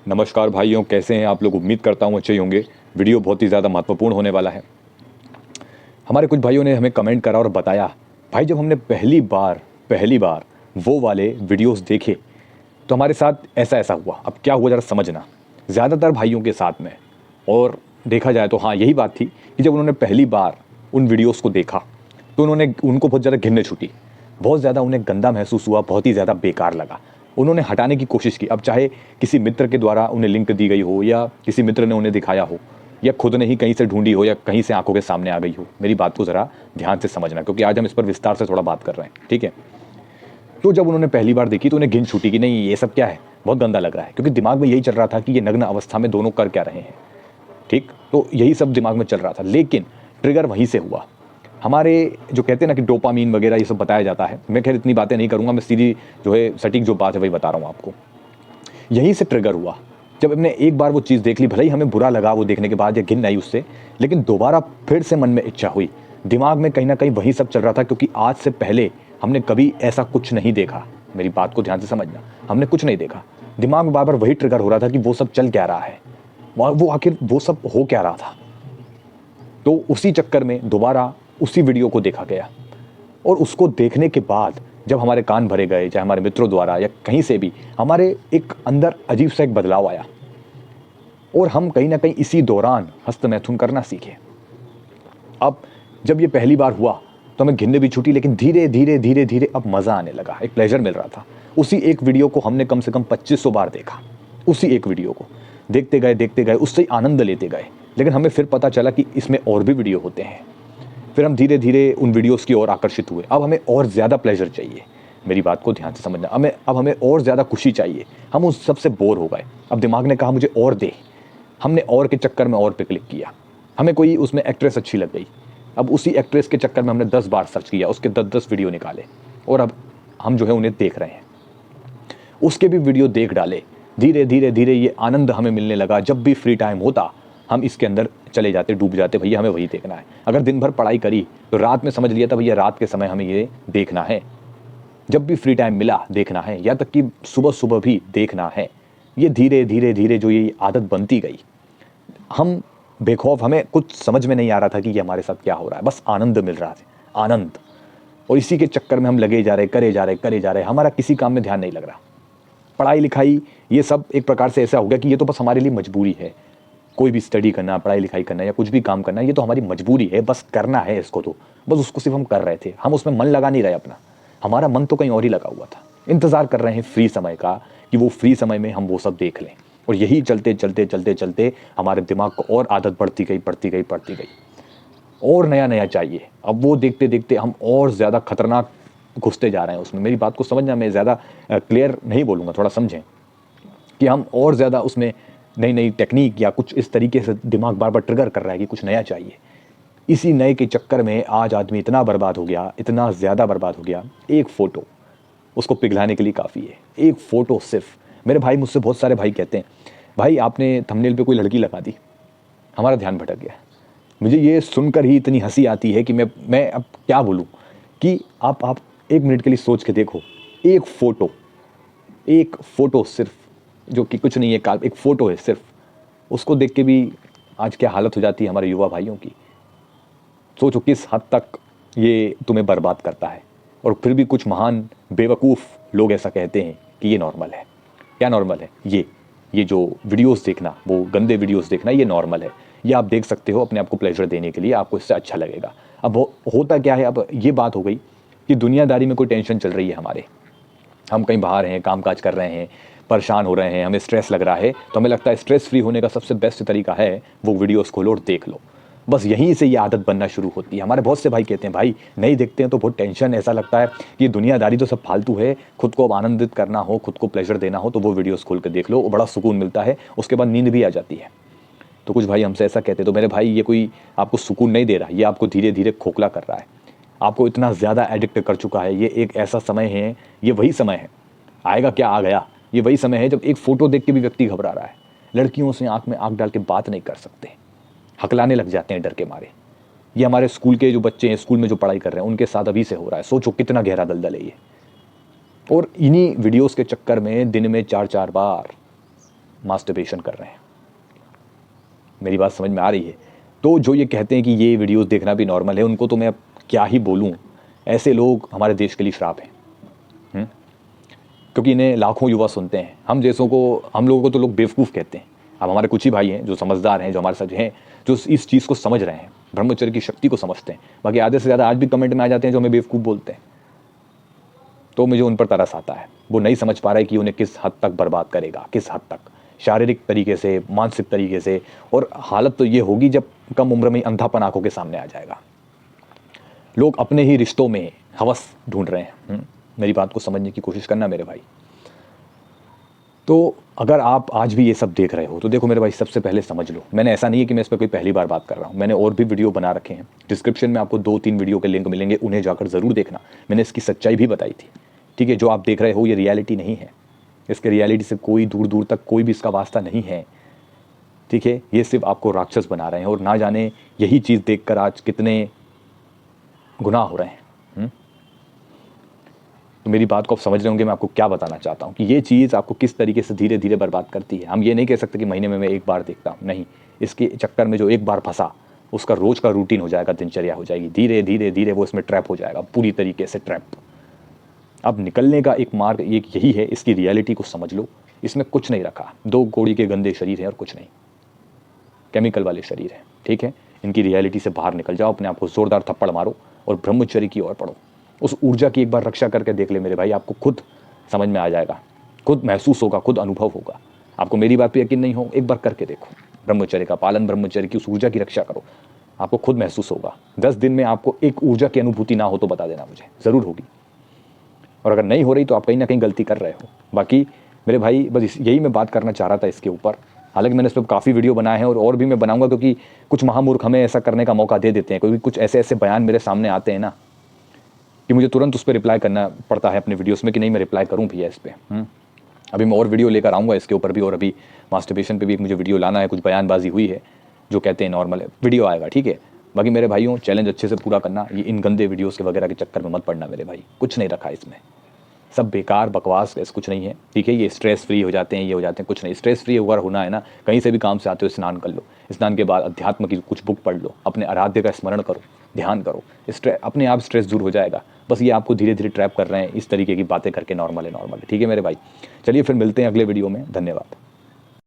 नमस्कार भाइयों, कैसे हैं आप लोग। उम्मीद करता हूँ अच्छे ही होंगे। वीडियो बहुत ही ज़्यादा महत्वपूर्ण होने वाला है। हमारे कुछ भाइयों ने हमें कमेंट करा और बताया, भाई जब हमने पहली बार वो वाले वीडियोस देखे तो हमारे साथ ऐसा ऐसा हुआ। अब क्या हुआ ज़रा समझना। ज़्यादातर भाइयों के साथ में और देखा जाए तो हाँ यही बात थी कि जब उन्होंने पहली बार उन वीडियोस को देखा तो उनको बहुत ज़्यादा घिन छूटी। बहुत ज़्यादा उन्हें गंदा महसूस हुआ, बहुत ही ज़्यादा बेकार लगा। उन्होंने हटाने की कोशिश की। अब चाहे किसी मित्र के द्वारा उन्हें लिंक दी गई हो या किसी मित्र ने उन्हें दिखाया हो या खुद ने ही कहीं से ढूंढी हो या कहीं से आंखों के सामने आ गई हो, मेरी बात को ज़रा ध्यान से समझना क्योंकि आज हम इस पर विस्तार से थोड़ा बात कर रहे हैं, ठीक है। तो जब उन्होंने पहली बार देखी तो उन्हें घिन छूटी कि नहीं ये सब क्या है, बहुत गंदा लग रहा है, क्योंकि दिमाग में यही चल रहा था कि ये नग्न अवस्था में दोनों कर क्या रहे हैं। ठीक, तो यही सब दिमाग में चल रहा था। लेकिन ट्रिगर वहीं से हुआ। हमारे जो कहते हैं ना कि डोपामीन वगैरह ये सब बताया जाता है, मैं खैर इतनी बातें नहीं करूँगा, मैं सीधी जो है सटीक जो बात है वही बता रहा हूँ आपको। यहीं से ट्रिगर हुआ। जब हमने एक बार वो चीज़ देख ली, भले ही हमें बुरा लगा वो देखने के बाद या घिन आई उससे, लेकिन दोबारा फिर से मन में इच्छा हुई। दिमाग में कहीं ना कहीं वही सब चल रहा था, क्योंकि आज से पहले हमने कभी ऐसा कुछ नहीं देखा। मेरी बात को ध्यान से समझना, हमने कुछ नहीं देखा। दिमाग में बार बार वही ट्रिगर हो रहा था कि वो सब चल क्या रहा है, वो आखिर वो सब हो क्या रहा था। तो उसी चक्कर में दोबारा उसी वीडियो को देखा गया और उसको देखने के बाद जब हमारे कान भरे गए, चाहे हमारे मित्रों द्वारा या कहीं से भी, हमारे एक अंदर अजीब सा एक बदलाव आया और हम कहीं ना कहीं इसी दौरान हस्तमैथुन करना सीखे। अब जब ये पहली बार हुआ तो हमें घिनने भी छूटी, लेकिन धीरे धीरे धीरे धीरे अब मज़ा आने लगा, एक प्लेजर मिल रहा था। उसी एक वीडियो को हमने कम से कम 2500 बार देखा। उसी एक वीडियो को देखते गए, उससे आनंद लेते गए। लेकिन हमें फिर पता चला कि इसमें और भी वीडियो होते हैं। फिर हम धीरे धीरे उन वीडियोस की ओर आकर्षित हुए। अब हमें और ज़्यादा प्लेजर चाहिए। मेरी बात को ध्यान से समझना। हमें और ज़्यादा खुशी चाहिए। हम उस सबसे बोर हो गए। अब दिमाग ने कहा मुझे और दे। हमने और के चक्कर में और पे क्लिक किया। हमें कोई उसमें एक्ट्रेस अच्छी लग गई। अब उसी एक्ट्रेस के चक्कर में हमने 10 बार सर्च किया, उसके 10-10 वीडियो निकाले और अब हम जो है उन्हें देख रहे हैं। उसके भी वीडियो देख डाले। धीरे धीरे धीरे ये आनंद हमें मिलने लगा। जब भी फ्री टाइम होता हम इसके अंदर चले जाते, डूब जाते, भैया हमें वही देखना है। अगर दिन भर पढ़ाई करी तो रात में समझ लिया था भैया रात के समय हमें ये देखना है। जब भी फ्री टाइम मिला देखना है, या तक कि सुबह सुबह भी देखना है। ये धीरे धीरे धीरे जो ये आदत बनती गई, हम बेखौफ, हमें कुछ समझ में नहीं आ रहा था कि ये हमारे साथ क्या हो रहा है, बस आनंद मिल रहा था, आनंद। और इसी के चक्कर में हम लगे जा रहे, करे जा रहे। हमारा किसी काम में ध्यान नहीं लग रहा। पढ़ाई लिखाई ये सब एक प्रकार से ऐसा हो गया कि ये तो बस हमारे लिए मजबूरी है। कोई भी स्टडी करना, पढ़ाई लिखाई करना या कुछ भी काम करना, ये तो हमारी मजबूरी है, बस करना है इसको। तो बस उसको सिर्फ हम कर रहे थे, हम उसमें मन लगा नहीं रहे अपना। हमारा मन तो कहीं और ही लगा हुआ था। इंतज़ार कर रहे हैं फ्री समय का कि वो फ्री समय में हम वो सब देख लें। और यही चलते चलते चलते चलते हमारे दिमाग को और आदत बढ़ती गई। और नया नया चाहिए। अब वो देखते देखते हम और ज़्यादा खतरनाक घुसते जा रहे हैं उसमें। मेरी बात को समझना, मैं ज़्यादा क्लियर नहीं बोलूँगा, थोड़ा समझें कि हम और ज़्यादा उसमें नई नई टेक्निक या कुछ इस तरीके से दिमाग बार बार ट्रिगर कर रहा है कि कुछ नया चाहिए। इसी नए के चक्कर में आज आदमी इतना बर्बाद हो गया, इतना ज़्यादा बर्बाद हो गया। एक फ़ोटो उसको पिघलाने के लिए काफ़ी है। एक फ़ोटो सिर्फ। मेरे भाई, मुझसे बहुत सारे भाई कहते हैं, भाई आपने थंबनेल पे कोई लड़की लगा दी, हमारा ध्यान भटक गया। मुझे ये सुनकर ही इतनी हंसी आती है कि मैं अब क्या बोलूँ कि आप 1 मिनट के लिए सोच के देखो। एक फ़ोटो सिर्फ, जो कि कुछ नहीं है, एक फ़ोटो है सिर्फ, उसको देख के भी आज क्या हालत हो जाती है हमारे युवा भाइयों की। सोचो किस हद तक ये तुम्हें बर्बाद करता है। और फिर भी कुछ महान बेवकूफ़ लोग ऐसा कहते हैं कि ये नॉर्मल है। क्या नॉर्मल है? ये जो वीडियोस देखना, वो गंदे वीडियोस देखना, ये नॉर्मल है। ये आप देख सकते हो अपने आप को प्लेजर देने के लिए, आपको इससे अच्छा लगेगा। अब होता क्या है, अब ये बात हो गई कि दुनियादारी में कोई टेंशन चल रही है हमारे, हम कहीं बाहर हैं, काम काज कर रहे हैं, परेशान हो रहे हैं, हमें स्ट्रेस लग रहा है, तो हमें लगता है स्ट्रेस फ्री होने का सबसे बेस्ट तरीका है वो वीडियोस खोलो और देख लो। बस यहीं से ये आदत बनना शुरू होती है। हमारे बहुत से भाई कहते हैं, भाई नहीं देखते हैं तो बहुत टेंशन, ऐसा लगता है कि दुनियादारी तो सब फालतू है, खुद को अब आनंदित करना हो, खुद को प्लेजर देना हो तो वो वीडियोस खोल के देख लो, बड़ा सुकून मिलता है, उसके बाद नींद भी आ जाती है। तो कुछ भाई हमसे ऐसा कहते हैं। तो मेरे भाई, ये कोई आपको सुकून नहीं दे रहा, ये आपको धीरे धीरे खोखला कर रहा है, आपको इतना ज़्यादा एडिक्ट कर चुका है। ये एक ऐसा समय है, ये वही समय है, आएगा क्या आ गया, ये वही समय है जब एक फ़ोटो देख के भी व्यक्ति घबरा रहा है। लड़कियों से आंख में आंख डाल के बात नहीं कर सकते, हकलाने लग जाते हैं डर के मारे। ये हमारे स्कूल के जो बच्चे हैं, स्कूल में जो पढ़ाई कर रहे हैं, उनके साथ अभी से हो रहा है। सोचो कितना गहरा दलदल है ये। और इन्हीं वीडियोस के चक्कर में दिन में 4-4 बार मास्टरबेशन कर रहे हैं। मेरी बात समझ में आ रही है? तो जो ये कहते हैं कि ये वीडियोस देखना भी नॉर्मल है, उनको तो मैं अब क्या ही बोलूँ। ऐसे लोग हमारे देश के लिए श्राप हैं। क्योंकि इन्हें लाखों युवा सुनते हैं। हम लोगों को तो लोग बेवकूफ़ कहते हैं। अब हमारे कुछ ही भाई हैं जो समझदार हैं, जो हमारे साथ हैं, जो इस चीज़ को समझ रहे हैं, ब्रह्मचर्य की शक्ति को समझते हैं। बाकी आधे से ज़्यादा आज भी कमेंट में आ जाते हैं जो हमें बेवकूफ़ बोलते हैं। तो मुझे उन पर तरस आता है। वो नहीं समझ पा रहे कि उन्हें किस हद तक बर्बाद करेगा, किस हद तक, शारीरिक तरीके से, मानसिक तरीके से। और हालत तो ये होगी जब कम उम्र में ही अंधापन आंखों के सामने आ जाएगा। लोग अपने ही रिश्तों में हवस ढूंढ रहे हैं। मेरी बात को समझने की कोशिश करना मेरे भाई। तो अगर आप आज भी ये सब देख रहे हो तो देखो मेरे भाई, सबसे पहले समझ लो, मैंने ऐसा नहीं है कि मैं इस पर कोई पहली बार बात कर रहा हूँ। मैंने और भी वीडियो बना रखे हैं। डिस्क्रिप्शन में आपको 2-3 वीडियो के लिंक मिलेंगे, उन्हें जाकर ज़रूर देखना। मैंने इसकी सच्चाई भी बताई थी। ठीक है, जो आप देख रहे हो ये रियलिटी नहीं है। इसके रियलिटी से कोई दूर दूर तक कोई भी इसका वास्ता नहीं है। ठीक है, ये सिर्फ आपको राक्षस बना रहे हैं। और ना जाने यही चीज़ देखकर आज कितने गुनाह हो रहे हैं। तो मेरी बात को आप समझ रहे होंगे मैं आपको क्या बताना चाहता हूँ कि ये चीज़ आपको किस तरीके से धीरे धीरे बर्बाद करती है। हम ये नहीं कह सकते कि महीने में मैं एक बार देखता हूँ, नहीं। इसके चक्कर में जो एक बार फंसा उसका रोज़ का रूटीन हो जाएगा, दिनचर्या हो जाएगी। धीरे धीरे धीरे वो इसमें ट्रैप हो जाएगा, पूरी तरीके से ट्रैप। अब निकलने का एक मार्ग एक यही है, इसकी रियलिटी को समझ लो। इसमें कुछ नहीं रखा, 2 कौड़ी के गंदे शरीर हैं और कुछ नहीं, केमिकल वाले शरीर हैं। ठीक है, इनकी रियलिटी से बाहर निकल जाओ, अपने आप को ज़ोरदार थप्पड़ मारो और ब्रह्मचर्य की ओर पढ़ो। उस ऊर्जा की एक बार रक्षा करके देख ले मेरे भाई, आपको खुद समझ में आ जाएगा, खुद महसूस होगा, खुद अनुभव होगा। आपको मेरी बात पे यकीन नहीं हो, एक बार करके देखो। ब्रह्मचर्य का पालन, ब्रह्मचर्य की उस ऊर्जा की रक्षा करो, आपको खुद महसूस होगा। 10 दिन में आपको एक ऊर्जा की अनुभूति ना हो तो बता देना मुझे, ज़रूर होगी। और अगर नहीं हो रही तो आप कहीं ना कहीं गलती कर रहे हो। बाकी मेरे भाई बस यही मैं बात करना चाह रहा था इसके ऊपर। हालांकि मैंने इस पर काफ़ी वीडियो बनाए हैं और भी मैं बनाऊंगा, क्योंकि कुछ महामूर्ख हमें ऐसा करने का मौका दे देते हैं। क्योंकि कुछ ऐसे ऐसे बयान मेरे सामने आते हैं ना कि मुझे तुरंत उस पर रिप्लाई करना पड़ता है अपने वीडियोस में कि नहीं मैं रिप्लाई करूँ भैया इस पर। अभी मैं और वीडियो लेकर आऊँगा इसके ऊपर भी। और अभी मास्टरबेशन पे भी एक मुझे वीडियो लाना है। कुछ बयानबाजी हुई है जो कहते हैं नॉर्मल है, वीडियो आएगा। ठीक है, बाकी मेरे भाइयों चैलेंज अच्छे से पूरा करना। ये इन गंदे वीडियोस के वगैरह के चक्कर में मत पड़ना मेरे भाई। कुछ नहीं रखा इसमें, सब बेकार बकवास, ऐसा कुछ नहीं है। ठीक है, ये स्ट्रेस फ्री हो जाते हैं, ये हो जाते हैं, कुछ नहीं। स्ट्रेस फ्री अगर होना है ना, कहीं से भी काम से आते हो स्नान कर लो। स्नान के बाद अध्यात्म की कुछ बुक पढ़ लो, अपने आराध्य का स्मरण करो, ध्यान करो। अपने आप स्ट्रेस दूर हो जाएगा। बस ये आपको धीरे धीरे ट्रैप कर रहे हैं इस तरीके की बातें करके। नॉर्मल है, नॉर्मल है। ठीक है मेरे भाई, चलिए फिर मिलते हैं अगले वीडियो में। धन्यवाद।